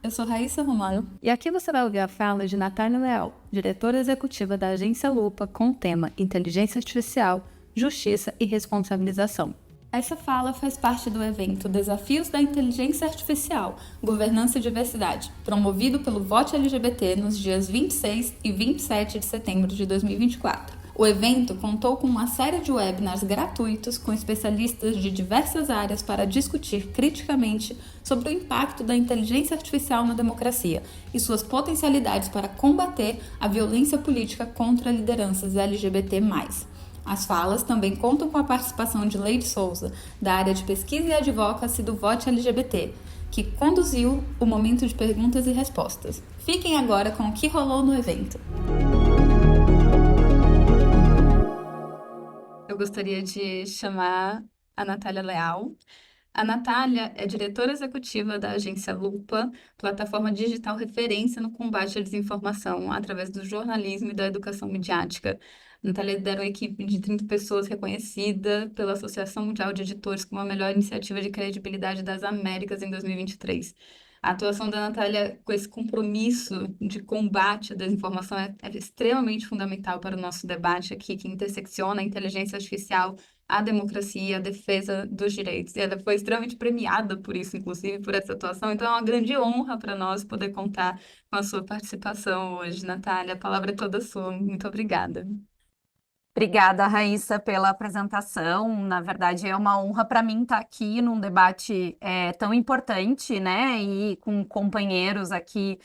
eu sou Raíssa Romano e aqui você vai ouvir a fala de Natália Leal, diretora executiva da Agência Lupa com o tema Inteligência Artificial, Justiça e Responsabilização. Essa fala faz parte do evento Desafios da Inteligência Artificial, Governança e Diversidade, promovido pelo Vote LGBT nos dias 26 e 27 de setembro de 2024. O evento contou com uma série de webinars gratuitos com especialistas de diversas áreas para discutir criticamente sobre o impacto da inteligência artificial na democracia e suas potencialidades para combater a violência política contra lideranças LGBT+. As falas também contam com a participação de Leide Souza, da área de pesquisa e advocacy do Vote LGBT, que conduziu o momento de perguntas e respostas. Fiquem agora com o que rolou no evento. Eu gostaria de chamar a Natália Leal. A Natália é diretora executiva da agência Lupa, plataforma digital referência no combate à desinformação através do jornalismo e da educação midiática. A Natália lidera uma equipe de 30 pessoas reconhecida pela Associação Mundial de Editores como a melhor iniciativa de credibilidade das Américas em 2023. A atuação da Natália com esse compromisso de combate à desinformação é extremamente fundamental para o nosso debate aqui, que intersecciona a inteligência artificial, a democracia e a defesa dos direitos. E ela foi extremamente premiada por isso, inclusive, por essa atuação. Então, é uma grande honra para nós poder contar com a sua participação hoje, Natália. A palavra é toda sua. Muito obrigada. Obrigada, Raíssa, pela apresentação. Na verdade, é uma honra para mim estar aqui num debate tão importante, né? E com companheiros aqui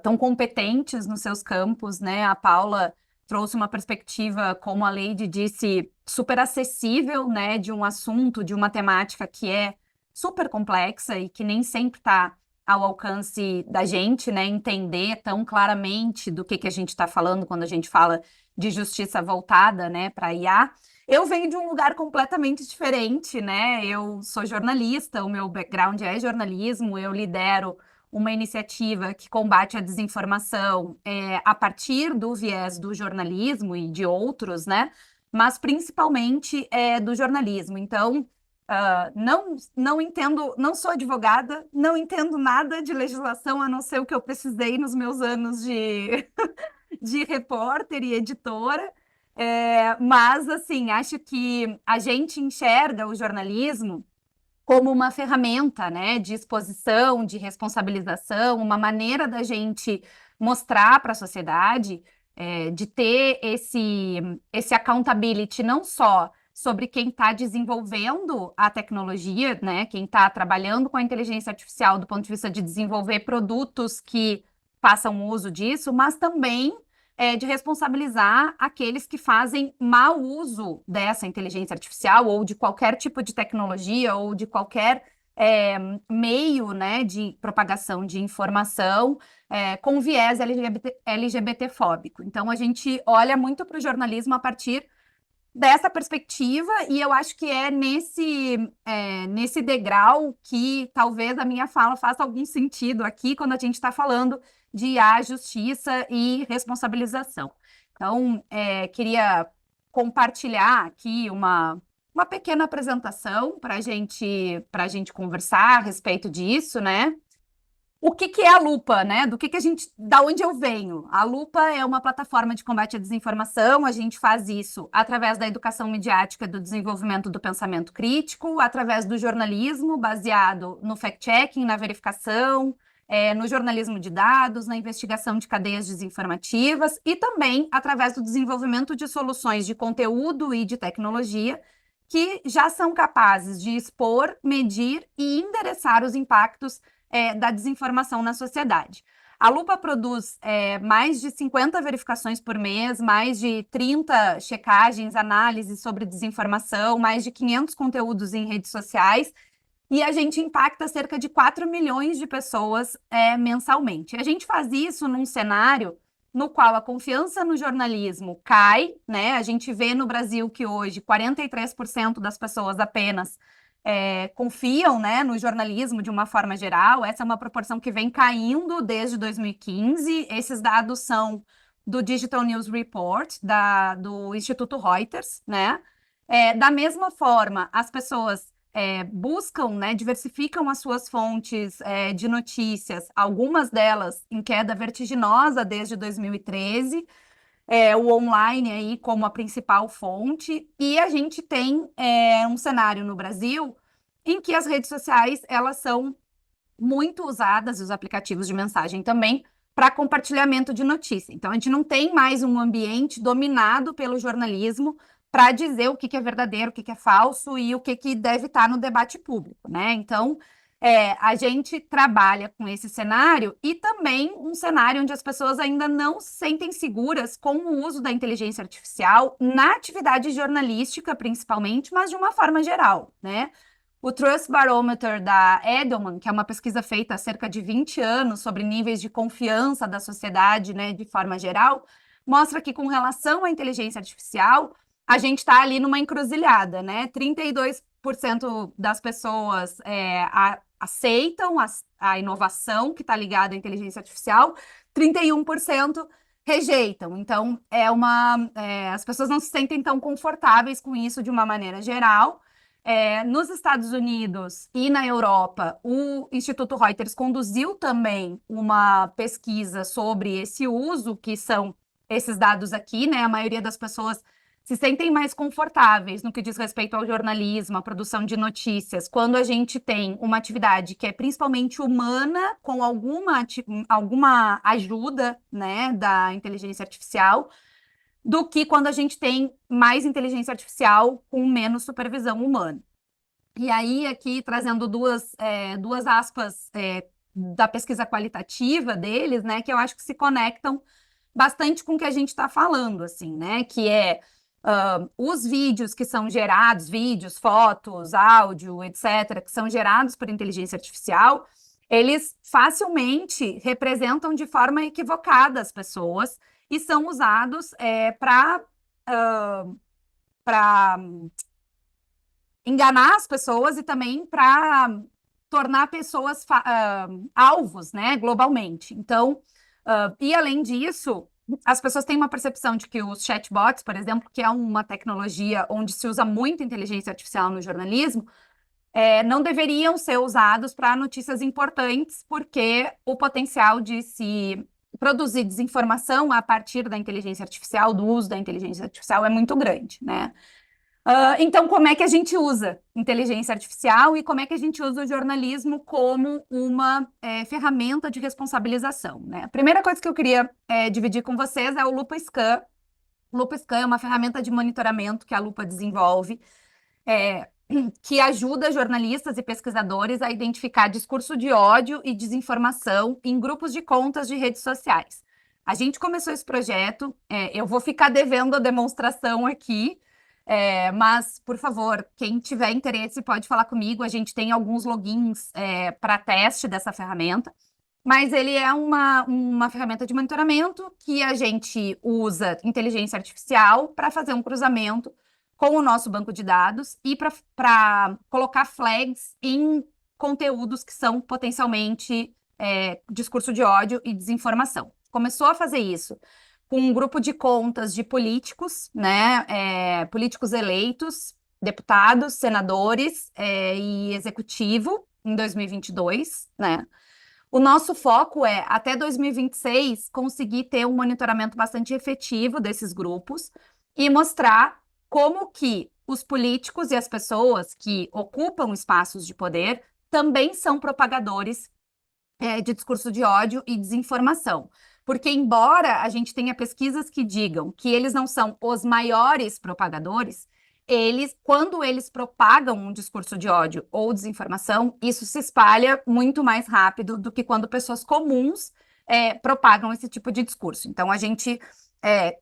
tão competentes nos seus campos, né? A Paula trouxe uma perspectiva, como a Leide disse, super acessível, né? De um assunto, de uma temática que é super complexa e que nem sempre está ao alcance da gente, né? Entender tão claramente do que a gente está falando quando a gente fala de justiça voltada, né, para IA. Eu venho de um lugar completamente diferente, né? Eu sou jornalista, o meu background é jornalismo, eu lidero uma iniciativa que combate a desinformação a partir do viés do jornalismo e de outros, né? Mas principalmente do jornalismo. Então, não entendo, não sou advogada, não entendo nada de legislação, a não ser o que eu precisei nos meus anos de repórter e editora, mas, assim, acho que a gente enxerga o jornalismo como uma ferramenta, né, de exposição, de responsabilização, uma maneira da gente mostrar para a sociedade, de ter esse accountability não só sobre quem está desenvolvendo a tecnologia, né, quem está trabalhando com a inteligência artificial do ponto de vista de desenvolver produtos que façam uso disso, mas também de responsabilizar aqueles que fazem mau uso dessa inteligência artificial ou de qualquer tipo de tecnologia ou de qualquer meio, né, de propagação de informação com viés LGBTfóbico. Então, a gente olha muito para o jornalismo a partir dessa perspectiva, e eu acho que é nesse degrau que talvez a minha fala faça algum sentido aqui quando a gente está falando de IA, justiça e responsabilização. Então, queria compartilhar aqui uma pequena apresentação para a gente conversar a respeito disso, né? O que é a Lupa, né? Da onde eu venho? A Lupa é uma plataforma de combate à desinformação. A gente faz isso através da educação midiática, do desenvolvimento do pensamento crítico, através do jornalismo baseado no fact-checking, na verificação, no jornalismo de dados, na investigação de cadeias desinformativas e também através do desenvolvimento de soluções de conteúdo e de tecnologia que já são capazes de expor, medir e endereçar os impactos da desinformação na sociedade. A Lupa produz mais de 50 verificações por mês, mais de 30 checagens, análises sobre desinformação, mais de 500 conteúdos em redes sociais, e a gente impacta cerca de 4 milhões de pessoas mensalmente. A gente faz isso num cenário no qual a confiança no jornalismo cai, né? A gente vê no Brasil que hoje 43% das pessoas apenas confiam, né, no jornalismo de uma forma geral. Essa é uma proporção que vem caindo desde 2015. Esses dados são do Digital News Report, do Instituto Reuters, né? Da mesma forma, as pessoas buscam, né, diversificam as suas fontes de notícias, algumas delas em queda vertiginosa desde 2013, o online aí como a principal fonte, e a gente tem um cenário no Brasil em que as redes sociais elas são muito usadas, os aplicativos de mensagem também, para compartilhamento de notícia. Então, a gente não tem mais um ambiente dominado pelo jornalismo para dizer o que é verdadeiro, o que é falso e o que deve estar no debate público, né? Então, a gente trabalha com esse cenário e também um cenário onde as pessoas ainda não se sentem seguras com o uso da inteligência artificial na atividade jornalística, principalmente, mas de uma forma geral, né? O Trust Barometer da Edelman, que é uma pesquisa feita há cerca de 20 anos sobre níveis de confiança da sociedade, né, de forma geral, mostra que com relação à inteligência artificial, a gente está ali numa encruzilhada, né? 32% das pessoas aceitam a inovação que está ligada à inteligência artificial, 31% rejeitam. Então, as pessoas não se sentem tão confortáveis com isso de uma maneira geral. Nos Estados Unidos e na Europa, o Instituto Reuters conduziu também uma pesquisa sobre esse uso, que são esses dados aqui, né? A maioria das pessoas se sentem mais confortáveis no que diz respeito ao jornalismo, à produção de notícias, quando a gente tem uma atividade que é principalmente humana, com alguma ajuda, né, da inteligência artificial, do que quando a gente tem mais inteligência artificial com menos supervisão humana. E aí, aqui, trazendo duas aspas da pesquisa qualitativa deles, né, que eu acho que se conectam bastante com o que a gente está falando, assim, né, que os vídeos que são gerados, vídeos, fotos, áudio, etc., que são gerados por inteligência artificial, eles facilmente representam de forma equivocada as pessoas e são usados para enganar as pessoas e também para tornar pessoas alvos, né, globalmente. Então, e além disso, as pessoas têm uma percepção de que os chatbots, por exemplo, que é uma tecnologia onde se usa muito inteligência artificial no jornalismo, não deveriam ser usados para notícias importantes, porque o potencial de se produzir desinformação a partir da inteligência artificial, do uso da inteligência artificial, é muito grande, né? Então, como é que a gente usa inteligência artificial e como é que a gente usa o jornalismo como uma ferramenta de responsabilização, né? A primeira coisa que eu queria dividir com vocês é o LupaScan. O LupaScan é uma ferramenta de monitoramento que a Lupa desenvolve, que ajuda jornalistas e pesquisadores a identificar discurso de ódio e desinformação em grupos de contas de redes sociais. A gente começou esse projeto, eu vou ficar devendo a demonstração aqui, mas, por favor, quem tiver interesse pode falar comigo. A gente tem alguns logins para teste dessa ferramenta, mas ele é uma ferramenta de monitoramento que a gente usa inteligência artificial para fazer um cruzamento com o nosso banco de dados e para colocar flags em conteúdos que são potencialmente discurso de ódio e desinformação. Começou a fazer isso com um grupo de contas de políticos, né, políticos eleitos, deputados, senadores e executivo em 2022, né? O nosso foco é, até 2026, conseguir ter um monitoramento bastante efetivo desses grupos e mostrar como que os políticos e as pessoas que ocupam espaços de poder também são propagadores de discurso de ódio e desinformação. Porque, embora a gente tenha pesquisas que digam que eles não são os maiores propagadores, quando eles propagam um discurso de ódio ou desinformação, isso se espalha muito mais rápido do que quando pessoas comuns propagam esse tipo de discurso. Então, a gente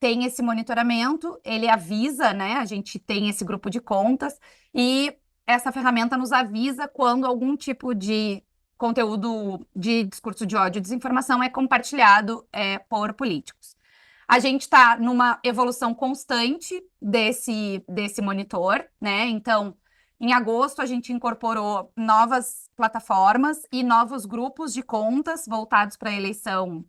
tem esse monitoramento, ele avisa, né? A gente tem esse grupo de contas e essa ferramenta nos avisa quando algum tipo de conteúdo de discurso de ódio e desinformação é compartilhado por políticos. A gente está numa evolução constante desse monitor, né? Então, em agosto, a gente incorporou novas plataformas e novos grupos de contas voltados para a eleição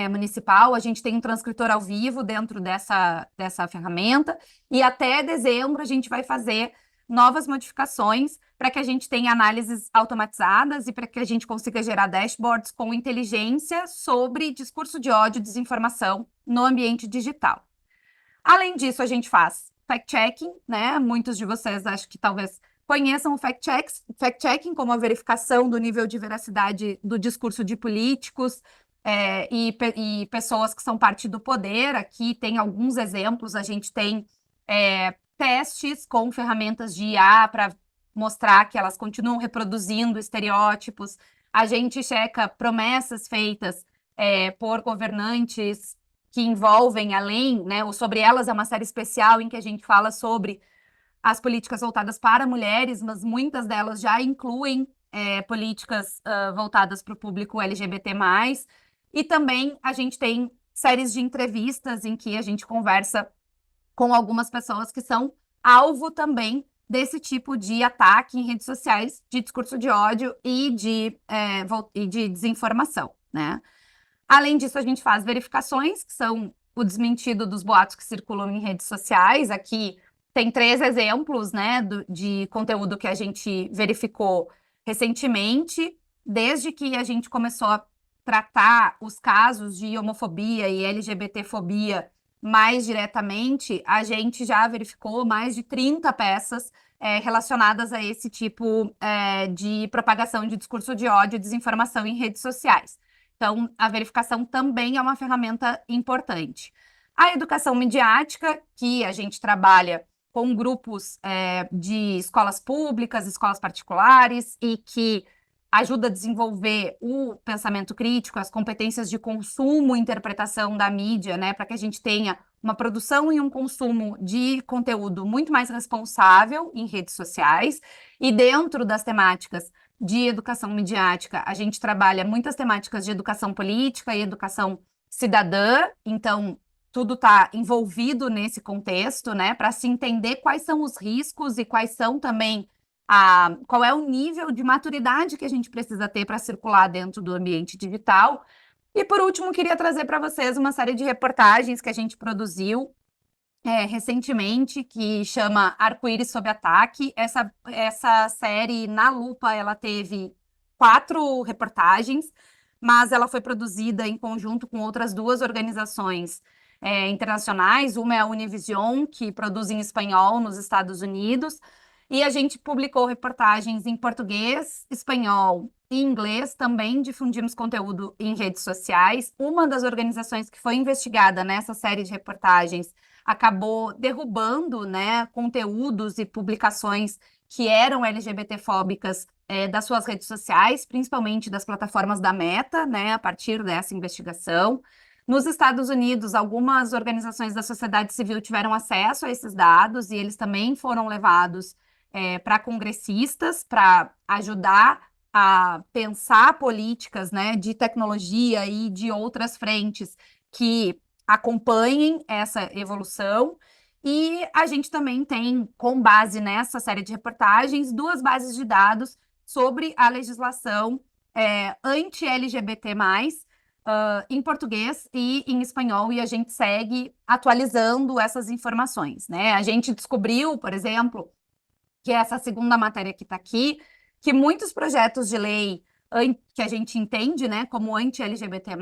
municipal. A gente tem um transcritor ao vivo dentro dessa ferramenta e até dezembro a gente vai fazer novas modificações para que a gente tenha análises automatizadas e para que a gente consiga gerar dashboards com inteligência sobre discurso de ódio e desinformação no ambiente digital. Além disso, a gente faz fact-checking, né? Muitos de vocês acho que talvez conheçam o fact-checking como a verificação do nível de veracidade do discurso de políticos e pessoas que são parte do poder. Aqui tem alguns exemplos, a gente tem testes com ferramentas de IA para mostrar que elas continuam reproduzindo estereótipos. A gente checa promessas feitas por governantes que envolvem além, né, o Sobre Elas é uma série especial em que a gente fala sobre as políticas voltadas para mulheres, mas muitas delas já incluem políticas voltadas para o público LGBT+. E também a gente tem séries de entrevistas em que a gente conversa com algumas pessoas que são alvo também desse tipo de ataque em redes sociais, de discurso de ódio e de desinformação, né? Além disso, a gente faz verificações, que são o desmentido dos boatos que circulam em redes sociais. Aqui tem 3 exemplos, né, de conteúdo que a gente verificou recentemente, desde que a gente começou a tratar os casos de homofobia e LGBTfobia mais diretamente, a gente já verificou mais de 30 peças relacionadas a esse tipo de propagação de discurso de ódio e desinformação em redes sociais. Então, a verificação também é uma ferramenta importante. A educação midiática, que a gente trabalha com grupos de escolas públicas, escolas particulares, e que ajuda a desenvolver o pensamento crítico, as competências de consumo e interpretação da mídia, né, para que a gente tenha uma produção e um consumo de conteúdo muito mais responsável em redes sociais. E dentro das temáticas de educação midiática, a gente trabalha muitas temáticas de educação política e educação cidadã, então tudo está envolvido nesse contexto, né, para se entender quais são os riscos e quais são também qual é o nível de maturidade que a gente precisa ter para circular dentro do ambiente digital. E por último, queria trazer para vocês uma série de reportagens que a gente produziu recentemente, que chama Arco-Íris sob Ataque. Essa série, na Lupa, ela teve 4 reportagens, mas ela foi produzida em conjunto com outras 2 organizações internacionais. Uma é a Univision, que produz em espanhol nos Estados Unidos, e a gente publicou reportagens em português, espanhol e inglês. Também difundimos conteúdo em redes sociais. Uma das organizações que foi investigada nessa série de reportagens acabou derrubando, né, conteúdos e publicações que eram LGBTfóbicas das suas redes sociais, principalmente das plataformas da Meta, né, a partir dessa investigação. Nos Estados Unidos, algumas organizações da sociedade civil tiveram acesso a esses dados e eles também foram levados para congressistas, para ajudar a pensar políticas, né, de tecnologia e de outras frentes que acompanhem essa evolução. E a gente também tem, com base nessa série de reportagens, 2 bases de dados sobre a legislação anti-LGBT+, em português e em espanhol, e a gente segue atualizando essas informações, né? A gente descobriu, por exemplo, que é essa segunda matéria que está aqui, que muitos projetos de lei que a gente entende, né, como anti-LGBT+,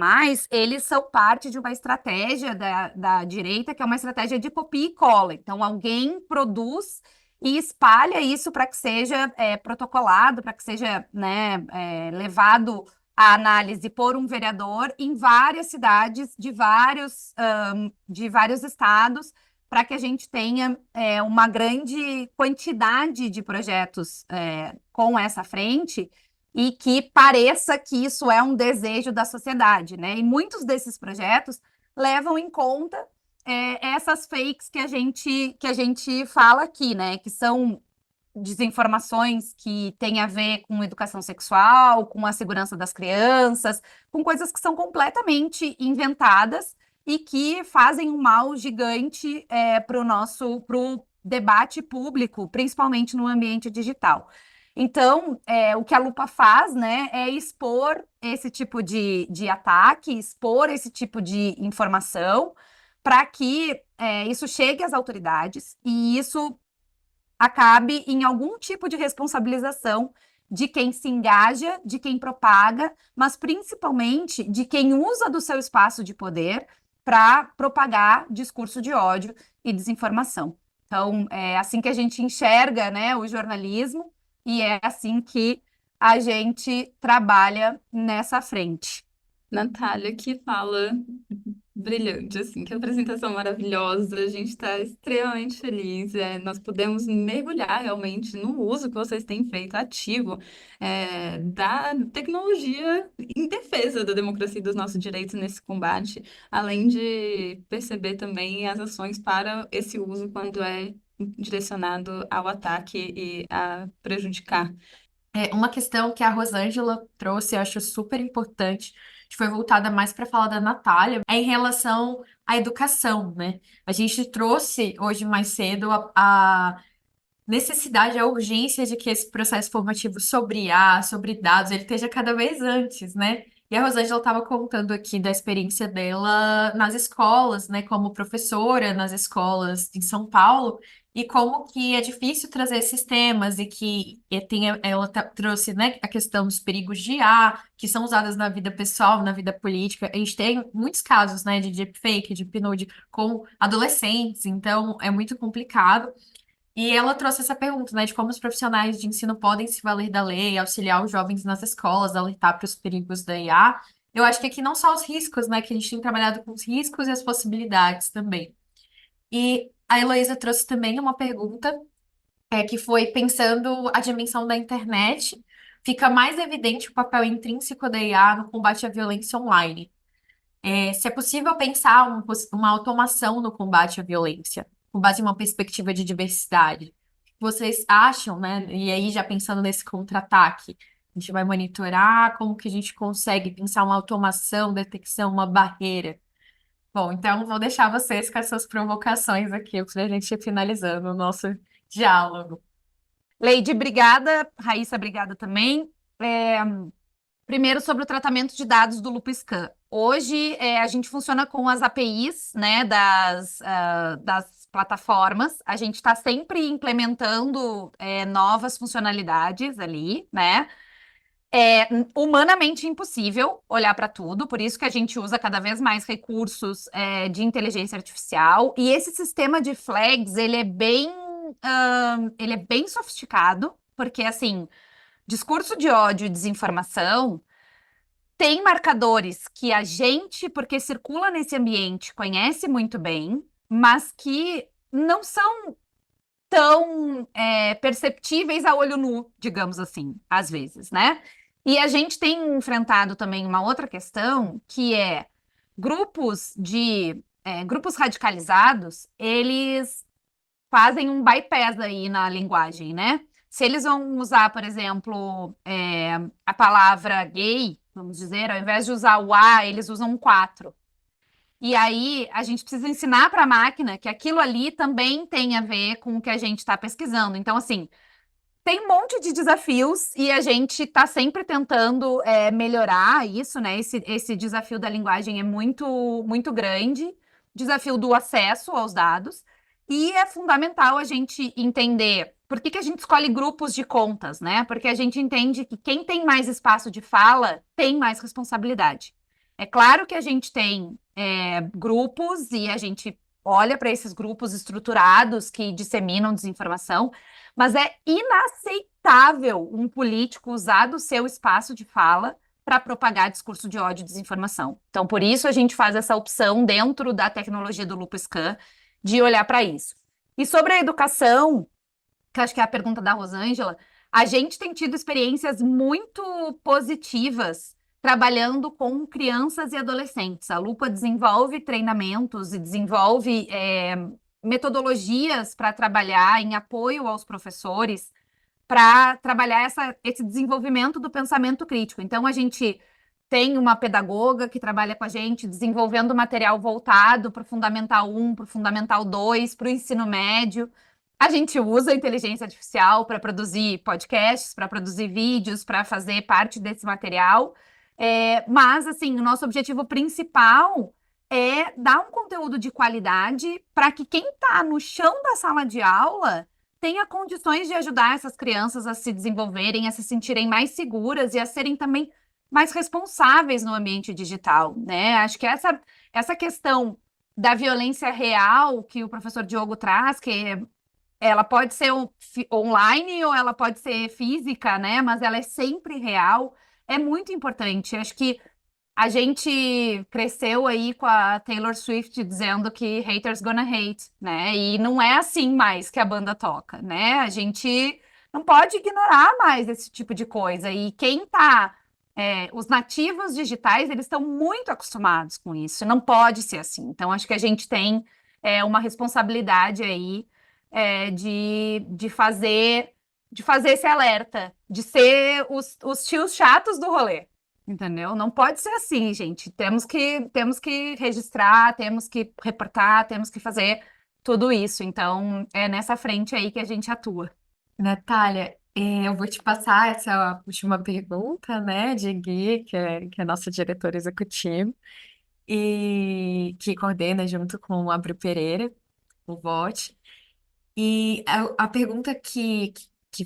eles são parte de uma estratégia da direita, que é uma estratégia de copia e cola. Então, alguém produz e espalha isso para que seja protocolado, para que seja, né, levado à análise por um vereador em várias cidades de vários estados, para que a gente tenha uma grande quantidade de projetos com essa frente e que pareça que isso é um desejo da sociedade, né? E muitos desses projetos levam em conta essas fakes que a gente fala aqui, né? Que são desinformações que têm a ver com educação sexual, com a segurança das crianças, com coisas que são completamente inventadas e que fazem um mal gigante pro debate público, principalmente no ambiente digital. Então, o que a Lupa faz, né, é expor esse tipo de ataque, expor esse tipo de informação, para que isso chegue às autoridades e isso acabe em algum tipo de responsabilização de quem se engaja, de quem propaga, mas principalmente de quem usa do seu espaço de poder para propagar discurso de ódio e desinformação. Então, é assim que a gente enxerga, né, o jornalismo e é assim que a gente trabalha nessa frente. Natália, que fala brilhante, assim, que apresentação maravilhosa. A gente está extremamente feliz. Nós podemos mergulhar realmente no uso que vocês têm feito ativo da tecnologia em defesa da democracia e dos nossos direitos nesse combate, além de perceber também as ações para esse uso quando é direcionado ao ataque e a prejudicar. Uma questão que a Rosângela trouxe, eu acho super importante, que foi voltada mais para falar da Natália, é em relação à educação, né? A gente trouxe hoje mais cedo a necessidade, a urgência de que esse processo formativo sobre IA, sobre dados, ele esteja cada vez antes, né? E a Rosângela estava contando aqui da experiência dela nas escolas, né, como professora nas escolas em São Paulo, e como que é difícil trazer esses temas e que trouxe, né, a questão dos perigos de IA, que são usadas na vida pessoal, na vida política. A gente tem muitos casos, né, de deepfake, de upload com adolescentes, então é muito complicado. E ela trouxe essa pergunta, né, de como os profissionais de ensino podem se valer da lei, auxiliar os jovens nas escolas, alertar para os perigos da IA. Eu acho que aqui não só os riscos, né, que a gente tem trabalhado com os riscos e as possibilidades também. E a Heloísa trouxe também uma pergunta, que foi pensando a dimensão da internet, fica mais evidente o papel intrínseco da IA no combate à violência online. Se é possível pensar uma automação no combate à violência, com base em uma perspectiva de diversidade. O que vocês acham, né? E aí, já pensando nesse contra-ataque, a gente vai monitorar como que a gente consegue pensar uma automação, detecção, uma barreira. Bom, então vou deixar vocês com essas provocações aqui para a gente ir finalizando o nosso diálogo. Leide, obrigada. Raíssa, obrigada também. Primeiro, sobre o tratamento de dados do LupScan. Hoje, a gente funciona com as APIs, né, das plataformas. A gente está sempre implementando novas funcionalidades ali, né? É humanamente impossível olhar para tudo, por isso que a gente usa cada vez mais recursos de inteligência artificial. E esse sistema de flags, ele é bem sofisticado, porque, assim, discurso de ódio e desinformação tem marcadores que a gente, porque circula nesse ambiente, conhece muito bem, mas que não são tão perceptíveis a olho nu, digamos assim, às vezes, né? E a gente tem enfrentado também uma outra questão, que é grupos radicalizados, eles fazem um bypass aí na linguagem, né? Se eles vão usar, por exemplo, a palavra gay, vamos dizer, ao invés de usar o A, eles usam um 4. E aí a gente precisa ensinar para a máquina que aquilo ali também tem a ver com o que a gente está pesquisando. Então, assim, tem um monte de desafios e a gente está sempre tentando melhorar isso, né? Esse desafio da linguagem é muito, muito grande, desafio do acesso aos dados, e é fundamental a gente entender por que a gente escolhe grupos de contas, né? Porque a gente entende que quem tem mais espaço de fala tem mais responsabilidade. É claro que a gente tem grupos e a gente olha para esses grupos estruturados que disseminam desinformação, mas é inaceitável um político usar do seu espaço de fala para propagar discurso de ódio e desinformação. Então, por isso a gente faz essa opção dentro da tecnologia do LupScan de olhar para isso. E sobre a educação, que acho que é a pergunta da Rosângela, a gente tem tido experiências muito positivas trabalhando com crianças e adolescentes. A Lupa desenvolve treinamentos e desenvolve metodologias para trabalhar em apoio aos professores, para trabalhar esse desenvolvimento do pensamento crítico. Então, a gente tem uma pedagoga que trabalha com a gente desenvolvendo material voltado para o Fundamental 1, para o Fundamental 2, para o ensino médio. A gente usa a inteligência artificial para produzir podcasts, para produzir vídeos, para fazer parte desse material. Mas, assim, o nosso objetivo principal é dar um conteúdo de qualidade para que quem está no chão da sala de aula tenha condições de ajudar essas crianças a se desenvolverem, a se sentirem mais seguras e a serem também mais responsáveis no ambiente digital, né? Acho que essa questão da violência real que o professor Diogo traz, que ela pode ser online ou ela pode ser física, né? Mas ela é sempre real, é muito importante. Acho que a gente cresceu aí com a Taylor Swift dizendo que haters gonna hate, né? E não é assim mais que a banda toca, né? A gente não pode ignorar mais esse tipo de coisa. E quem tá, os nativos digitais, eles estão muito acostumados com isso. Não pode ser assim. Então, acho que a gente tem uma responsabilidade aí de fazer esse alerta, de ser os tios chatos do rolê. Entendeu? Não pode ser assim, gente. Temos que registrar, temos que reportar, temos que fazer tudo isso. Então, é nessa frente aí que a gente atua. Natália, eu vou te passar essa última pergunta, né, de Gui, que é nossa diretora executiva, e que coordena junto com o Abro Pereira, o VOT. E a pergunta que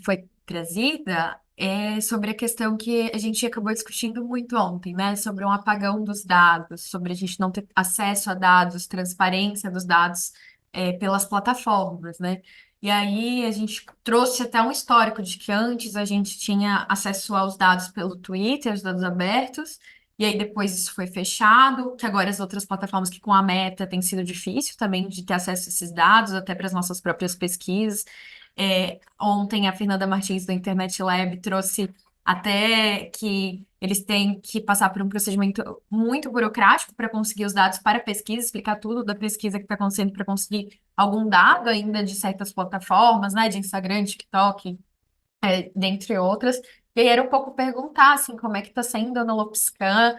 foi trazida é sobre a questão que a gente acabou discutindo muito ontem, né? Sobre um apagão dos dados, sobre a gente não ter acesso a dados, transparência dos dados, pelas plataformas, né? E aí a gente trouxe até um histórico de que antes a gente tinha acesso aos dados pelo Twitter, os dados abertos, e aí depois isso foi fechado, que agora as outras plataformas que com a Meta tem sido difícil também de ter acesso a esses dados, até para as nossas próprias pesquisas. Ontem a Fernanda Martins do Internet Lab trouxe até que eles têm que passar por um procedimento muito burocrático para conseguir os dados para a pesquisa, explicar tudo da pesquisa que está acontecendo para conseguir algum dado ainda de certas plataformas, né, de Instagram, TikTok, dentre outras. E aí era um pouco perguntar, assim, como é que está sendo no LopScan.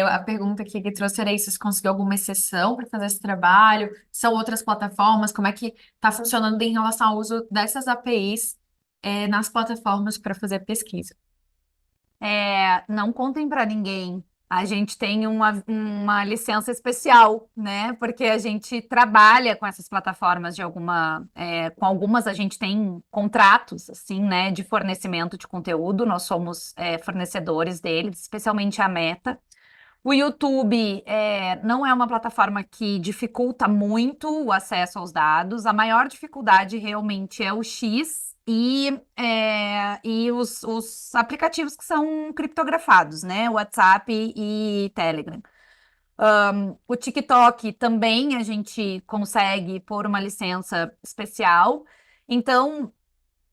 A pergunta que ele trouxe era isso, se conseguiu alguma exceção para fazer esse trabalho? São outras plataformas? Como é que está funcionando em relação ao uso dessas APIs, nas plataformas para fazer pesquisa? Não contem para ninguém. A gente tem uma licença especial, né? Porque a gente trabalha com essas plataformas com algumas a gente tem contratos, assim, né? De fornecimento de conteúdo. Nós somos fornecedores deles, especialmente a Meta. O YouTube não é uma plataforma que dificulta muito o acesso aos dados. A maior dificuldade realmente é o X e os aplicativos que são criptografados, né? WhatsApp e Telegram. O TikTok também a gente consegue por uma licença especial. Então,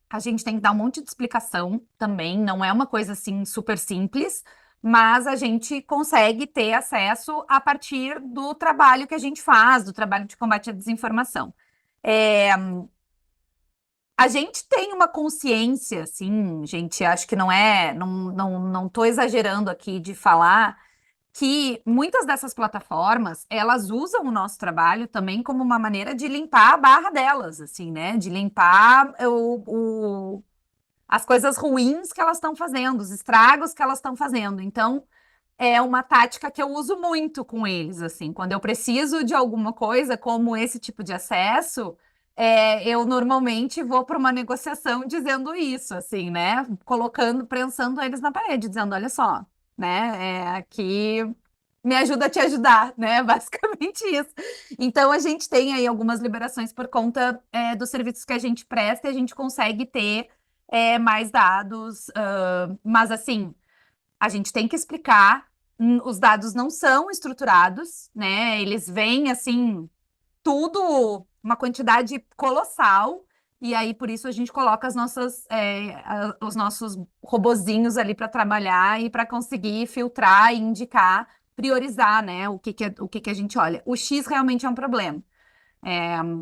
a gente tem que dar um monte de explicação também, não é uma coisa assim super simples, mas a gente consegue ter acesso a partir do trabalho que a gente faz, do trabalho de combate à desinformação. A gente tem uma consciência, assim, gente, acho que não tô exagerando aqui de falar que muitas dessas plataformas, elas usam o nosso trabalho também como uma maneira de limpar a barra delas, assim, né? De limpar as coisas ruins que elas estão fazendo, os estragos que elas estão fazendo. Então, é uma tática que eu uso muito com eles, assim. Quando eu preciso de alguma coisa, como esse tipo de acesso, eu normalmente vou para uma negociação dizendo isso, assim, né? Prensando eles na parede, dizendo, olha só, né? Aqui me ajuda a te ajudar, né? Basicamente isso. Então, a gente tem aí algumas liberações por conta dos serviços que a gente presta e a gente consegue ter mais dados, mas assim, a gente tem que explicar, os dados não são estruturados, né? Eles vêm assim, tudo, uma quantidade colossal, e aí por isso a gente coloca os nossos robozinhos ali para trabalhar e para conseguir filtrar e indicar, priorizar, né? O que a gente olha. O X realmente é um problema.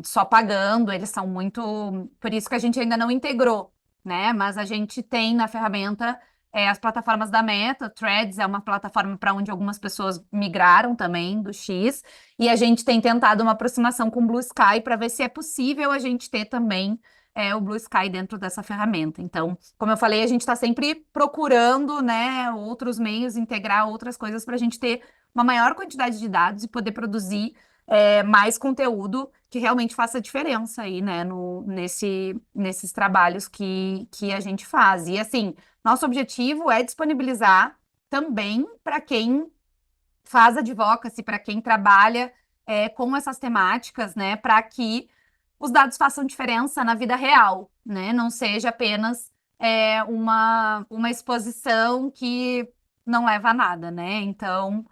Só pagando, eles são muito. Por isso que a gente ainda não integrou, né? Mas a gente tem na ferramenta as plataformas da Meta. Threads é uma plataforma para onde algumas pessoas migraram também do X, e a gente tem tentado uma aproximação com o Blue Sky para ver se é possível a gente ter também o Blue Sky dentro dessa ferramenta. Então, como eu falei, a gente está sempre procurando, né, outros meios, integrar outras coisas para a gente ter uma maior quantidade de dados e poder produzir mais conteúdo que realmente faça diferença aí, né, nesses trabalhos que a gente faz. E assim, nosso objetivo é disponibilizar também para quem faz advocacy, para quem trabalha com essas temáticas, né, para que os dados façam diferença na vida real, né, não seja apenas uma exposição que não leva a nada, né? Então,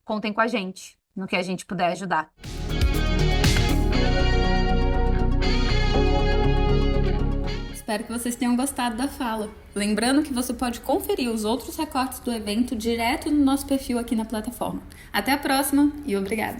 contem com a gente no que a gente puder ajudar. Espero que vocês tenham gostado da fala. Lembrando que você pode conferir os outros recortes do evento direto no nosso perfil aqui na plataforma. Até a próxima e obrigada!